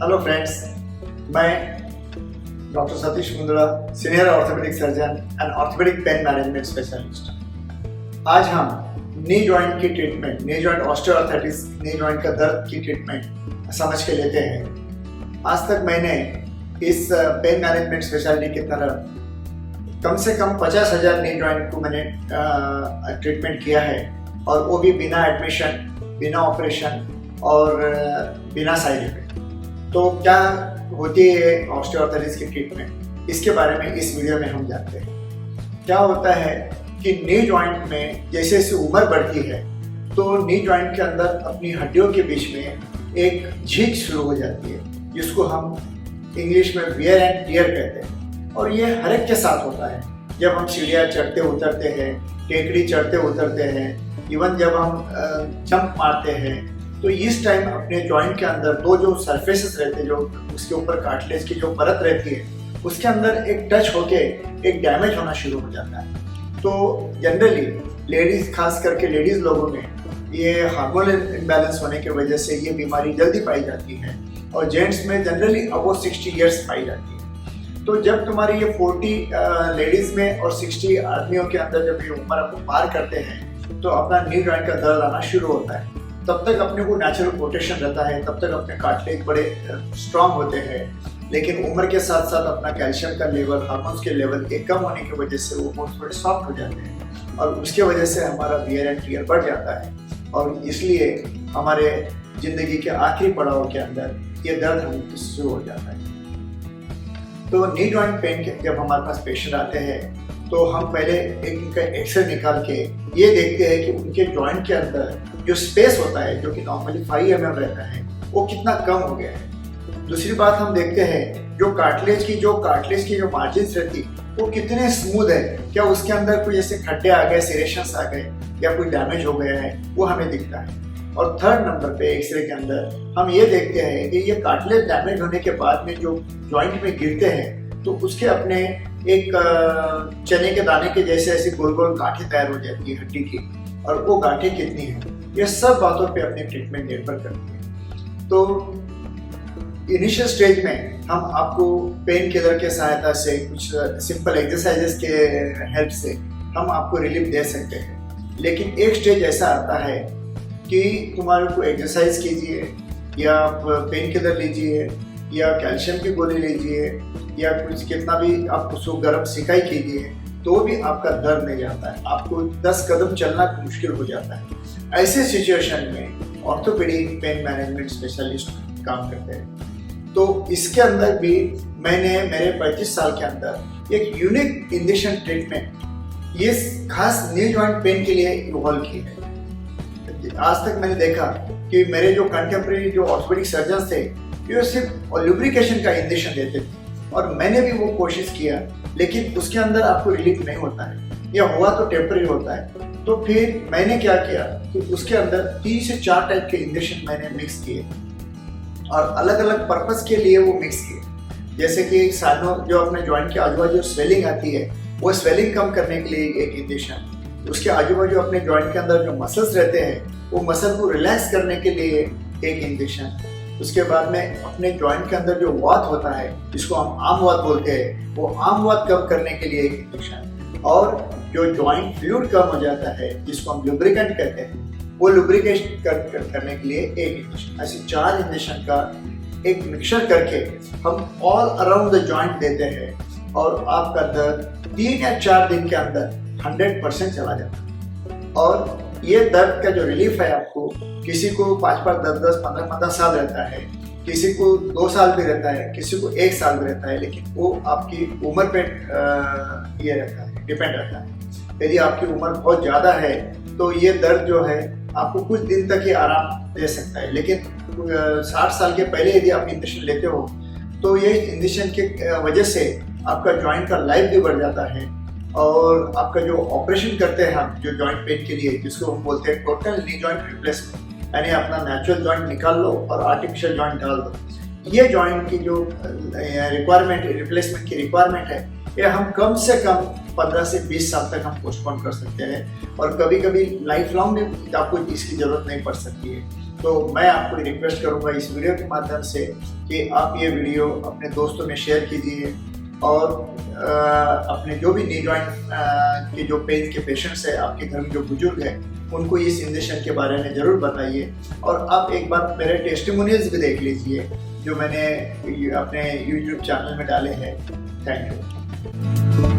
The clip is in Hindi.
हेलो फ्रेंड्स, मैं doctor Satish Mundra, senior orthopaedic surgeon and orthopaedic pain management specialist. आज हम नी जॉइंट की treatment, knee joint osteoarthritis, knee joint का दर्द की ट्रीटमेंट समझ के लेते हैं। आज तक मैंने इस पेन मैनेजमेंट स्पेशलिटी की तरह कम से कम 50,000 नी जॉइंट को मैंने ट्रीटमेंट किया है, और वो भी बिना एडमिशन, बिना ऑपरेशन और बिना साइड इफेक्ट। तो क्या होती है ऑस्टियोआर्थराइटिस की ट्रीटमेंट, इसके बारे में इस वीडियो में हम जानते हैं। क्या होता है कि नी जॉइंट में जैसे जैसे उम्र बढ़ती है तो नी जॉइंट के अंदर अपनी हड्डियों के बीच में एक झीक शुरू हो जाती है, जिसको हम इंग्लिश में वियर एंड टियर कहते हैं। और ये हर एक के साथ होता है। जब हम सीढ़ियाँ चढ़ते उतरते हैं, टेकड़ी चढ़ते उतरते हैं, इवन जब हम जंप मारते हैं, तो इस टाइम अपने जॉइंट के अंदर दो जो सरफेसेस रहते हैं, जो उसके ऊपर कार्टिलेज की जो परत रहती है, उसके अंदर एक टच होके एक डैमेज होना शुरू हो जाता है। तो जनरली लेडीज, खास करके लेडीज लोगों में ये हार्मोनल इम्बैलेंस होने की वजह से ये बीमारी जल्दी पाई जाती है, और जेंट्स में जनरली अबो 60 ईयर्स पाई जाती है। तो जब तुम्हारी ये 40 लेडीज में और 60 आदमियों के अंदर जब ये उम्र आपको पार करते हैं, तो अपना नी जॉइंट का दर्द आना शुरू होता है। तब तक अपने को नेचुरल प्रोटेक्शन रहता है, तब तक अपने कार्टिलेज बड़े स्ट्रांग होते हैं, लेकिन उम्र के साथ साथ अपना कैल्शियम का लेवल, हार्मोन्स के लेवल एक कम होने की वजह से वो बोन्स बड़े सॉफ्ट हो जाते हैं, और उसके वजह से हमारा वियर एंड टियर बढ़ जाता है, और इसलिए हमारे जिंदगी के आखिरी पड़ाव के अंदर ये दर्द हमें शुरू हो जाता है। तो नी जॉइंट पेन के जब हमारे पास पेशेंट आते हैं, तो हम पहले एक उनका एक्सरे निकाल के ये देखते हैं कि उनके जॉइंट के अंदर जो स्पेस होता है, जो कि नॉर्मली 5 mm रहता है, वो कितना कम हो गया है। दूसरी बात हम देखते हैं जो कार्टिलेज की जो मार्जिन्स रहती, वो कितने स्मूथ है, क्या उसके अंदर कोई ऐसे खड्डे आ गए, सेरेशंस आ गए, या कोई डैमेज हो गया है, वो हमें दिखता है। और थर्ड नंबर पे एक्सरे के अंदर हम ये देखते हैं कि ये कार्टिलेज डैमेज होने के बाद में जो जॉइंट में गिरते हैं, तो उसके अपने एक चने के दाने के जैसे ऐसी गोल गोल गांठें तैयार हो जाती है हड्डी की, और वो गांठें कितनी हैं, ये सब बातों पे अपनी ट्रीटमेंट निर्भर करती है। तो इनिशियल स्टेज में हम आपको पेन किलर के सहायता से, कुछ सिंपल एक्सरसाइजेस के हेल्प से हम आपको रिलीफ दे सकते हैं। लेकिन एक स्टेज ऐसा आता है कि तुम्हारे को एक्सरसाइज कीजिए, या पेन किलर लीजिए, या कैल्शियम की गोली लीजिए, या कुछ कितना भी आप उसको गर्म सिकाई कीजिए, तो भी आपका दर्द नहीं जाता है, आपको 10 कदम चलना मुश्किल हो जाता है। ऐसे सिचुएशन में ऑर्थोपेडिक पेन मैनेजमेंट स्पेशलिस्ट काम करते हैं। तो इसके अंदर भी मैंने मेरे 35 साल के अंदर एक यूनिक इंजेक्शन ट्रीटमेंट ये खास नी जॉइंट पेन के लिए इवॉल्व की है। आज तक मैंने देखा कि मेरे जो कंटेम्प्रेरी जो ऑर्थोपेडिक सर्जन थे, ये सिर्फ लुब्रिकेशन का इंजेक्शन देते थे, और मैंने भी वो कोशिश किया, लेकिन उसके अंदर आपको रिलीफ नहीं होता है, या हुआ तो टेम्पररी होता है। तो फिर मैंने क्या किया कि उसके अंदर 3 से 4 टाइप के इंजेक्शन मैंने मिक्स किए, और अलग अलग पर्पस के लिए वो मिक्स किए। जैसे कि साइनो, जो अपने जॉइंट के आजू बाजू स्वेलिंग आती है, वो स्वेलिंग कम करने के लिए एक इंजेक्शन, उसके आजू बाजू अपने जॉइंट के अंदर जो मसल्स रहते हैं, वो मसल को रिलैक्स करने के लिए एक इंजेक्शन, उसके बाद में अपने जॉइंट के अंदर जो वात होता है, जिसको हम आम वात बोलते हैं, वो आम वात कम करने के लिए एक इंजेक्शन, और जो जॉइंट फ्लूइड कम हो जाता है, जिसको हम लुब्रिकेंट कहते हैं, वो लुब्रिकेशन करने के लिए एक इंजेक्शन। ऐसे 4 इंजेक्शन का एक मिक्सचर करके हम ऑल अराउंड द जॉइंट देते हैं, और आपका दर्द 3 या 4 दिन के अंदर 100% चला जाता है। और ये दर्द का जो रिलीफ है, आपको किसी को 5-5, 10-10, 15-15 साल रहता है, किसी को 2 साल भी रहता है, किसी को 1 साल भी रहता है, लेकिन वो आपकी उम्र पे ये रहता है, डिपेंड रहता है। यदि आपकी उम्र बहुत ज़्यादा है, तो ये दर्द जो है आपको कुछ दिन तक ही आराम दे सकता है, लेकिन 60 साल के पहले यदि आप इंजेक्शन लेते हो, तो ये इंजेक्शन के वजह से आपका जॉइंट का लाइफ भी बढ़ जाता है, और आपका जो ऑपरेशन करते हैं हम जो जॉइंट पेन के लिए, जिसको हम बोलते हैं टोटल नी जॉइंट रिप्लेसमेंट, यानी अपना नेचुरल जॉइंट निकाल लो और आर्टिफिशियल जॉइंट डाल दो, ये जॉइंट की जो रिक्वायरमेंट, रिप्लेसमेंट की रिक्वायरमेंट है, ये हम कम से कम 15 से 20 साल तक हम पोस्टपोन कर सकते हैं और कभी कभी लाइफ लॉन्ग भी आपको इसकी ज़रूरत नहीं पड़ सकती है। तो मैं आपको रिक्वेस्ट करूंगा इस वीडियो के माध्यम से कि आप ये वीडियो अपने दोस्तों में शेयर कीजिए और अपने जो भी नी जॉइंट के जो पेन के पेशेंट्स हैं, आपके घर में जो बुजुर्ग हैं, उनको इस इंजेक्शन के बारे में ज़रूर बताइए। और आप एक बार मेरे टेस्टिमोनियल्स भी देख लीजिए जो मैंने अपने YouTube चैनल में डाले हैं। Thank you.